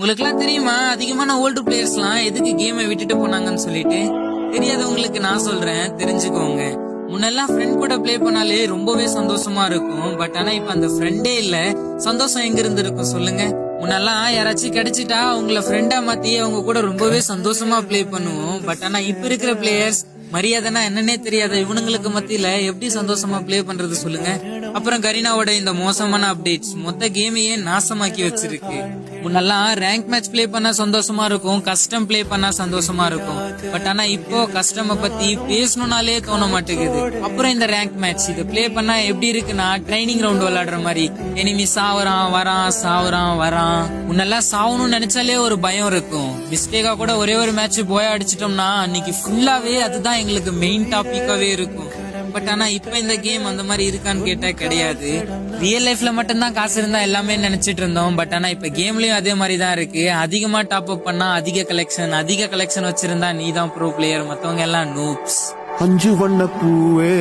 உங்களுக்கு எல்லாம் தெரியுமா அதிகமான ஓல்டு பிளேயர்ஸ்லாம் எதுக்கு கேமை விட்டுட்டு போனாங்கன்னு சொல்லிட்டு? தெரியாதவங்களுக்கு நான் சொல்றேன், தெரிஞ்சுக்கோங்க. முன்னெல்லாம் ஃப்ரெண்ட் கூட ப்ளே பண்ணாலே ரொம்பவே சந்தோஷமா இருக்கும். பட் ஆனா இப்ப அந்த ஃப்ரெண்டே இல்ல. சந்தோஷம் எங்க இருந்து இருக்கும் சொல்லுங்க? முன்னெல்லாம் யாராச்சும் கிடைச்சிட்டா அவங்கள ஃப்ரெண்டா மாத்தி அவங்க கூட ரொம்பவே சந்தோஷமா ப்ளே பண்ணுவோம். பட் ஆனா இப்ப இருக்கிற பிளேயர்ஸ் மரியாதைனா என்னன்னே தெரியாத இவனுங்களுக்கு மத்தியில எப்படி சந்தோஷமா ப்ளே பண்றது சொல்லுங்க? அப்புறம் கரீனாவோட இந்த மோசமான அப்டேட்ஸ் மொத்த கேமையே நாசமாக்கி வச்சிருக்கு. முன்னெல்லாம் ரேங்க் மேட்ச் ப்ளே பண்ணா சந்தோஷமா இருக்கும், கஸ்டம் ப்ளே பண்ணா சந்தோஷமா இருக்கும். பட் ஆனா இப்போ கஸ்டம பத்தி பேசணும்னாலே தோண மாட்டேங்குது. அப்புறம் இந்த ரேங்க் மேட்ச் இது ப்ளே பண்ணா எப்படி இருக்குன்னா ட்ரைனிங் ரவுண்ட் விளையாடுற மாதிரி. எனிமி சாவறான் வரான் சாவறான் வரான். முன்னெல்லாம் சாவணும்னு நினைச்சாலே ஒரு பயம் இருக்கும். மிஸ்டேக்கா கூட ஒரே ஒரு மேட்ச் போய் அடிச்சிட்டோம்னா அன்னைக்கு ஃபுல்லாவே அதுதான் எங்களுக்கு மெயின் டாபிக்காவே இருக்கும். பட் ஆனா இப்ப இந்த கேம் அந்த மாதிரி இருக்கான்னு கேட்டா கிடையாது. ரியல் லைஃப்ல மட்டும்தான் காசு இருந்தா எல்லாமே நினைச்சிட்டு இருந்தோம். பட் ஆனா இப்ப கேம்லயும் அதே மாதிரி தான் இருக்கு. அதிகமா டாப் அப் பண்ணா அதிக கலெக்ஷன் வச்சிருந்தா நீ தான் ப்ரோ பிளேயர், மத்தவங்க எல்லாம் நூப்ஸ். அஞ்சு வண்ண பூவே